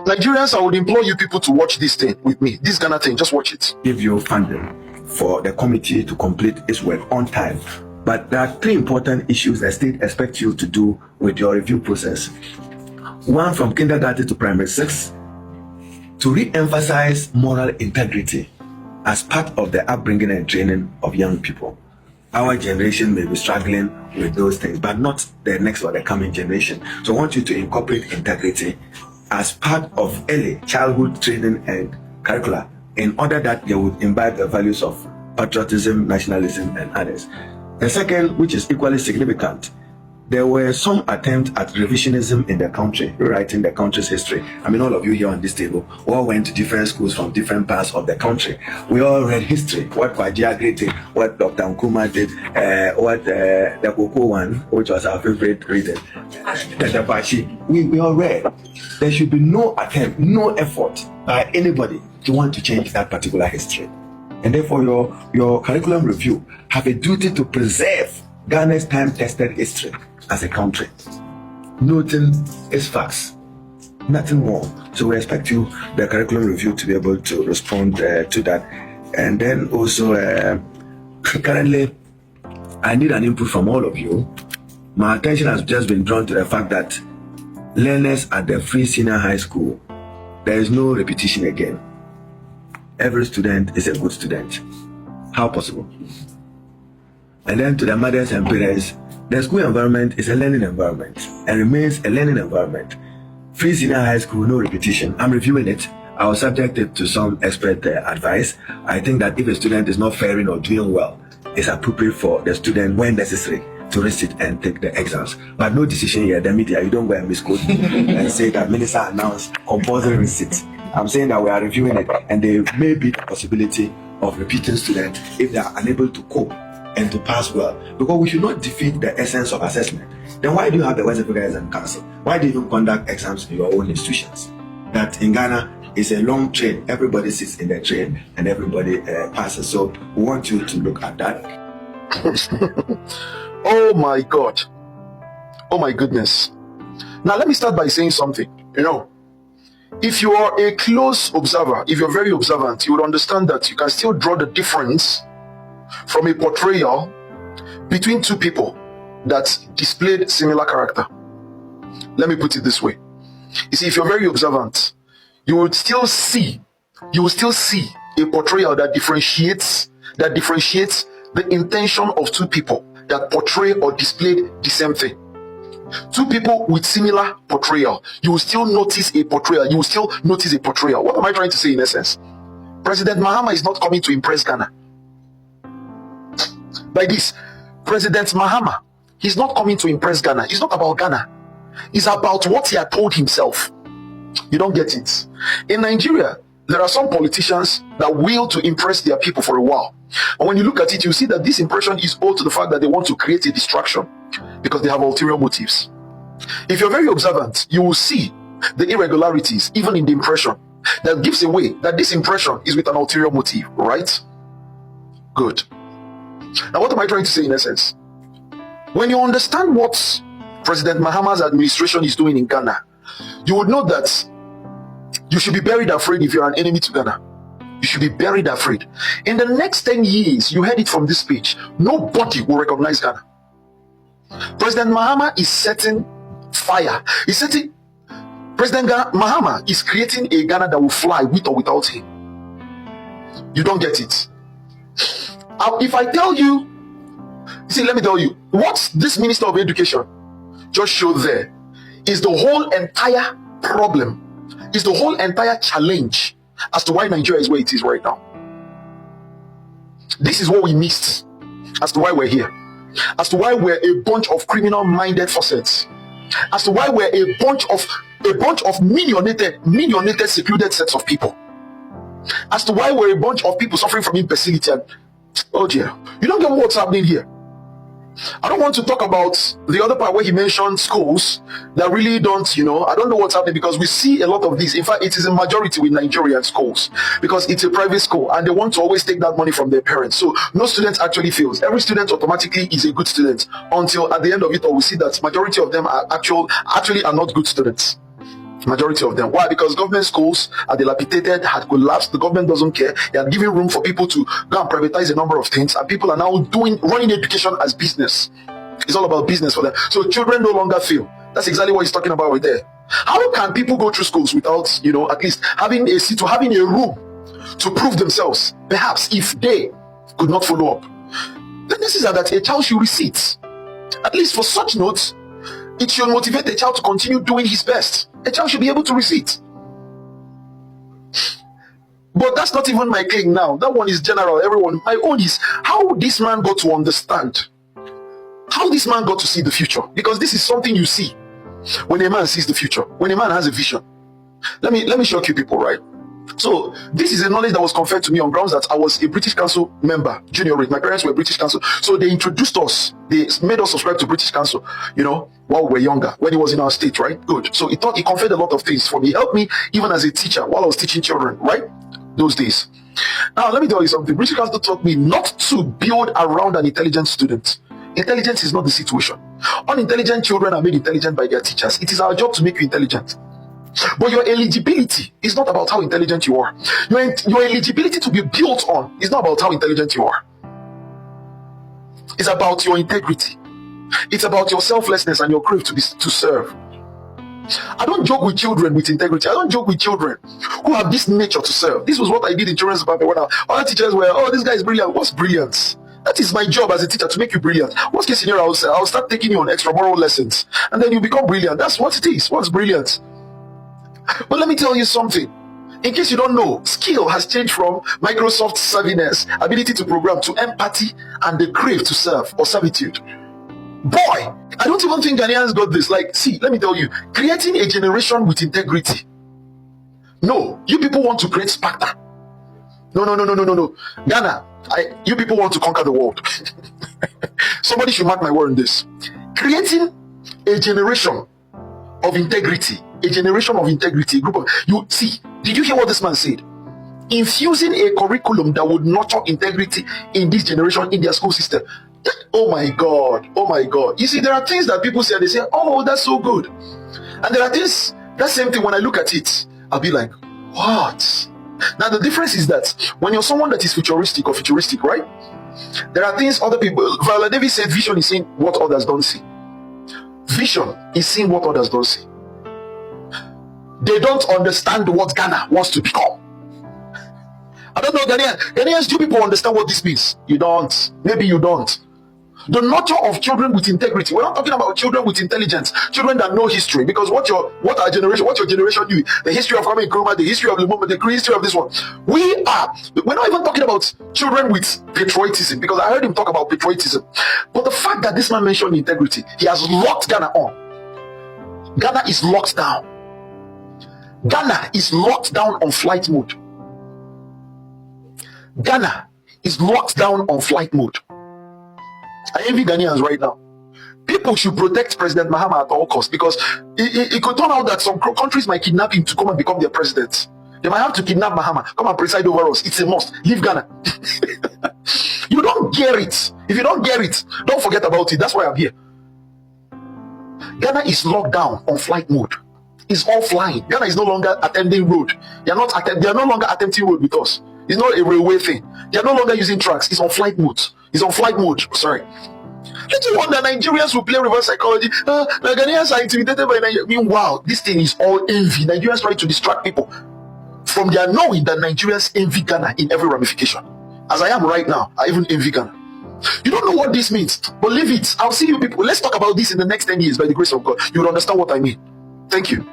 Nigerians, I would implore you people to watch this thing with me. This Ghana thing, just watch it. Give you funding for the committee to complete its work on time. But there are three important issues the state expects you to do with your review process. One, from kindergarten to primary 6, to re-emphasize moral integrity as part of the upbringing and training of young people. Our generation may be struggling with those things, but not the next or the coming generation. So I want you to incorporate integrity as part of early childhood training and curricula in order that they would imbibe the values of patriotism, nationalism, and others. The second, which is equally significant, there were some attempts at revisionism in the country, rewriting the country's history. I mean, all of you here on this table all went to different schools from different parts of the country. We all read history, what Kwajia Aggrey did, what Dr. Nkrumah did, what the Koko one, which was our favorite reading, the Bashi. We all read. There should be no attempt, no effort by anybody to want to change that particular history. And therefore, your curriculum review have a duty to preserve Ghana's time-tested history as a country. Noting its facts, nothing more. So we expect you, the curriculum review, to be able to respond to that. And then also, currently, I need an input from all of you. My attention has just been drawn to the fact that learners at the free senior high school, there is no repetition again. Every student is a good student. How possible? And then to the mothers and parents, the school environment is a learning environment and remains a learning environment. Free senior high school, no repetition. I'm reviewing it. I will subject it to some expert advice. I think that if a student is not faring or doing well, it's appropriate for the student, when necessary, to resit and take the exams. But no decision here. The media, you don't go and misquote and say that minister announced compulsory receipt. I'm saying that we are reviewing it, and there may be the possibility of repeating students if they are unable to cope and to pass well, because we should not defeat the essence of assessment. Then why do you have the West Africa Exam Council? Why do you conduct exams in your own institutions? That in Ghana is a long train. Everybody sits in the train and everybody passes. So we want you to look at that. Oh my God. Oh my goodness. Now let me start by saying something. If you are a close observer, if you're very observant, you would understand that you can still draw the difference from a portrayal between two people that displayed similar character. Let me put it this way. You see, if you're very observant, you will still see a portrayal that differentiates the intention of two people that portray or displayed the same thing. Two people with similar portrayal, you will still notice a portrayal. What am I trying to say in essence? President Mahama is not coming to impress Ghana. By this, President Mahama, he's not coming to impress Ghana. It's not about Ghana. It's about what he had told himself. You don't get it. In Nigeria, there are some politicians that will to impress their people for a while. And when you look at it, you see that this impression is owed to the fact that they want to create a distraction because they have ulterior motives. If you're very observant, you will see the irregularities even in the impression that gives away that this impression is with an ulterior motive, right? Good. Now, what am I trying to say in essence? When you understand what President Mahama's administration is doing in Ghana, you would know that you should be buried afraid if you're an enemy to Ghana. You should be buried afraid. In the next 10 years, you heard it from this speech, nobody will recognize Ghana. President Mahama is setting fire. President Mahama is creating a Ghana that will fly with or without him. You don't get it. If I tell you, let me tell you, what this Minister of Education just showed there is the whole entire problem, is the whole entire challenge as to why Nigeria is where it is right now. This is what we missed as to why we're here, as to why we're a bunch of criminal-minded faucets, as to why we're a bunch of millionated, secluded sets of people, as to why we're a bunch of people suffering from imbecility. And oh dear, you don't get what's happening here. I don't want to talk about the other part where he mentioned schools that really don't, I don't know what's happening, because we see a lot of this. In fact, it is a majority with Nigerian schools because it's a private school and they want to always take that money from their parents. So no student actually fails. Every student automatically is a good student until at the end of it all we see that majority of them are actually are not good students. Majority of them. Why? Because government schools are dilapidated, had collapsed. The government doesn't care. They are giving room for people to go and privatize a number of things, and people are now running education as business. It's all about business for them. So children no longer feel. That's exactly what he's talking about right there. How can people go through schools without, at least having a seat, to having a room to prove themselves? Perhaps if they could not follow up, then this is that a child should receipt. At least for such notes, it should motivate the child to continue doing his best. A child should be able to receipt. But that's not even my claim now. That one is general. Everyone. My own is how this man got to understand. How this man got to see the future. Because this is something you see when a man sees the future. When a man has a vision. Let me shock you people, right? So this is a knowledge that was conferred to me on grounds that I was a British Council member, junior rate. My parents were British Council, so they introduced us. They made us subscribe to British Council, while we were younger, when it was in our state, right? Good. So it conferred a lot of things for me. It helped me even as a teacher while I was teaching children, right? Those days. Now let me tell you something. British Council taught me not to build around an intelligent student. Intelligence is not the situation. Unintelligent children are made intelligent by their teachers. It is our job to make you intelligent. But your eligibility is not about how intelligent you are. Your eligibility to be built on is not about how intelligent you are. It's about your integrity. It's about your selflessness and your crave to serve. I don't joke with children with integrity. I don't joke with children who have this nature to serve. This was what I did in children's department when other teachers were, this guy is brilliant. What's brilliance? That is my job as a teacher, to make you brilliant. Worst case scenario, I'll start taking you on extramural lessons, and then you become brilliant. That's what it is. What's brilliance? But let me tell you something. In case you don't know, skill has changed from Microsoft savviness, ability to program, to empathy and the crave to serve or servitude. Boy, I don't even think Ghanaians got this. See, let me tell you, creating a generation with integrity. No, you people want to create Sparta. No. Ghana, you people want to conquer the world. Somebody should mark my word on this. Creating a generation of integrity. A generation of integrity. Did you hear what this man said? Infusing a curriculum that would nurture integrity in this generation in their school system. Oh my God. You see, there are things that people say, they say, oh, that's so good. And there are things, that same thing, when I look at it, I'll be like, what? Now, the difference is that when you're someone that is futuristic, right? There are things other people, Viola Davis said, vision is seeing what others don't see. Vision is seeing what others don't see. They don't understand what Ghana wants to become. I don't know, Ghanaians, do people understand what this means? You don't. Maybe you don't. The nurture of children with integrity. We're not talking about children with intelligence, children that know history. Because what your generation knew, the history of Kwame Nkrumah, the history of the movement, the history of this one. We're not even talking about children with patriotism, because I heard him talk about patriotism. But the fact that this man mentioned integrity, he has locked Ghana on. Ghana is locked down. Ghana is locked down on flight mode. Ghana is locked down on flight mode. I envy Ghanaians right now. People should protect President Mahama at all costs, because it could turn out that some countries might kidnap him to come and become their president. They might have to kidnap Mahama, come and preside over us. It's a must. Leave Ghana. You don't get it. If you don't get it, don't forget about it. That's why I'm here. Ghana is locked down on flight mode. It's all flying. Ghana is no longer attempting road. They are no longer attempting road with us. It's not a railway thing. They are no longer using tracks. It's on flight mode. Sorry. Little wonder Nigerians will play reverse psychology. The Ghanaians are intimidated by Nigeria. Meanwhile, this thing is all envy. Nigerians try to distract people from their knowing that Nigerians envy Ghana in every ramification. As I am right now, I even envy Ghana. You don't know what this means, but leave it. I'll see you people. Let's talk about this in the next 10 years by the grace of God. You will understand what I mean. Thank you.